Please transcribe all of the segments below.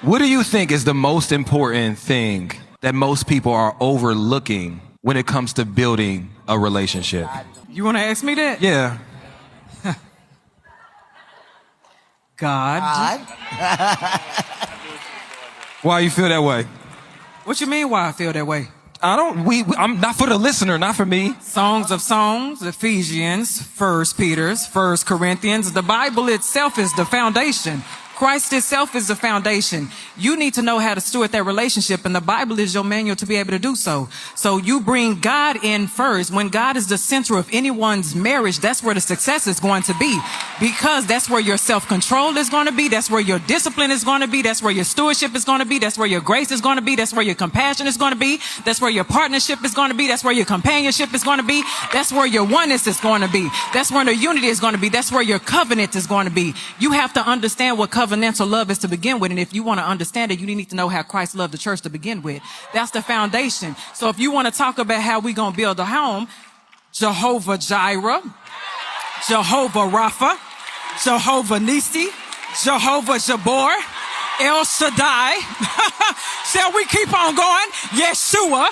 What do you think is the most important thing that most people are overlooking when it comes to building a relationship? You want to ask me that? Yeah. God. Why you feel that way? What you mean why I feel that way? I'm not for the listener, not for me. Songs of Songs, Ephesians, 1 Peter's, 1 Corinthians. The Bible itself is the foundation. Christ itself is the foundation. You need to know how to steward that relationship, and the Bible is your manual to be able to do so. So you bring God in first. When God is the center of anyone's marriage, that's where the success is going to be, because that's where your self-control is going to be. That's where your discipline is going to be. That's where your stewardship is going to be. That's where your grace is going to be. That's where your compassion is going to be. That's where your partnership is going to be. That's where your companionship is going to be. That's where your oneness is going to be. That's where the unity is going to be. That's where your covenant is going to be. You have to understand what covenantal love is to begin with. And if you want to understand it, you need to know how Christ loved the church to begin with. That's the foundation. So if you want to talk about how we're going to build a home, Jehovah Jireh, Jehovah Rapha, Jehovah Nisi, Jehovah Jabor, El Shaddai. Shall we keep on going? Yeshua,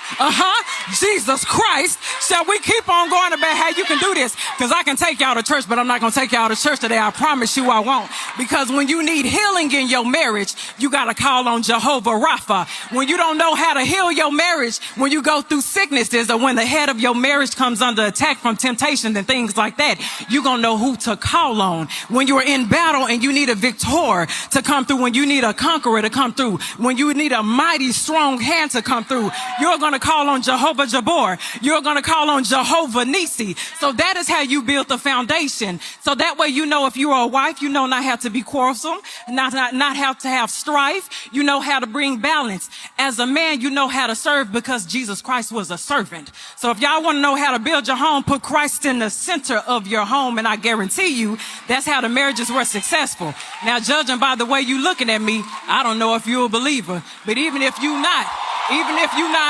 Jesus Christ. Shall we keep on going about how you can do this? Because I can take y'all to church, but I'm not going to take y'all to church today. I promise you I won't. Because when you need healing in your marriage, you got to call on Jehovah Rapha. When you don't know how to heal your marriage, when you go through sicknesses, or when the head of your marriage comes under attack from temptation and things like that, you're going to know who to call on. When you're in battle and you need a victor to come through, when you need a conqueror to come through, when you need a mighty strong hand to come through, you're going to call on Jehovah Jabor. You're going to call on Jehovah Nisi. So that is how you build the foundation. So that way, you know, if you are a wife, you know not how to be quarrelsome, not how to have strife. You know how to bring balance. As a man, you know how to serve, because Jesus Christ was a servant. So if y'all want to know how to build your home, put Christ in the center of your home, and I guarantee you that's how the marriages were successful. Now, judging by the way you looking at me, I don't know if you're a believer, but even if you're not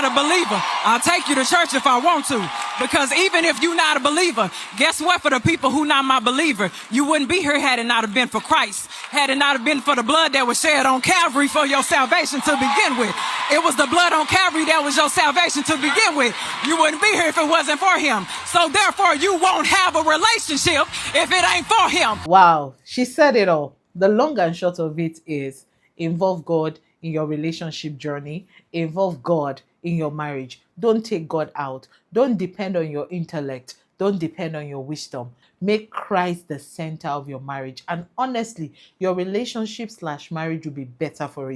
a believer, I'll take you to church if I want to. Because even if you're not a believer, guess what? For the people who not my believer, you wouldn't be here had it not have been for Christ. Had it not have been for the blood that was shed on Calvary for your salvation to begin with. It was the blood on Calvary that was your salvation to begin with. You wouldn't be here if it wasn't for him. So therefore, you won't have a relationship if it ain't for him. Wow, she said it all. The long and short of it is, involve God in your relationship journey. Involve God in your marriage. Don't take God out. Don't depend on your intellect. Don't depend on your wisdom. Make Christ the center of your marriage. And honestly, your relationship/marriage will be better for it.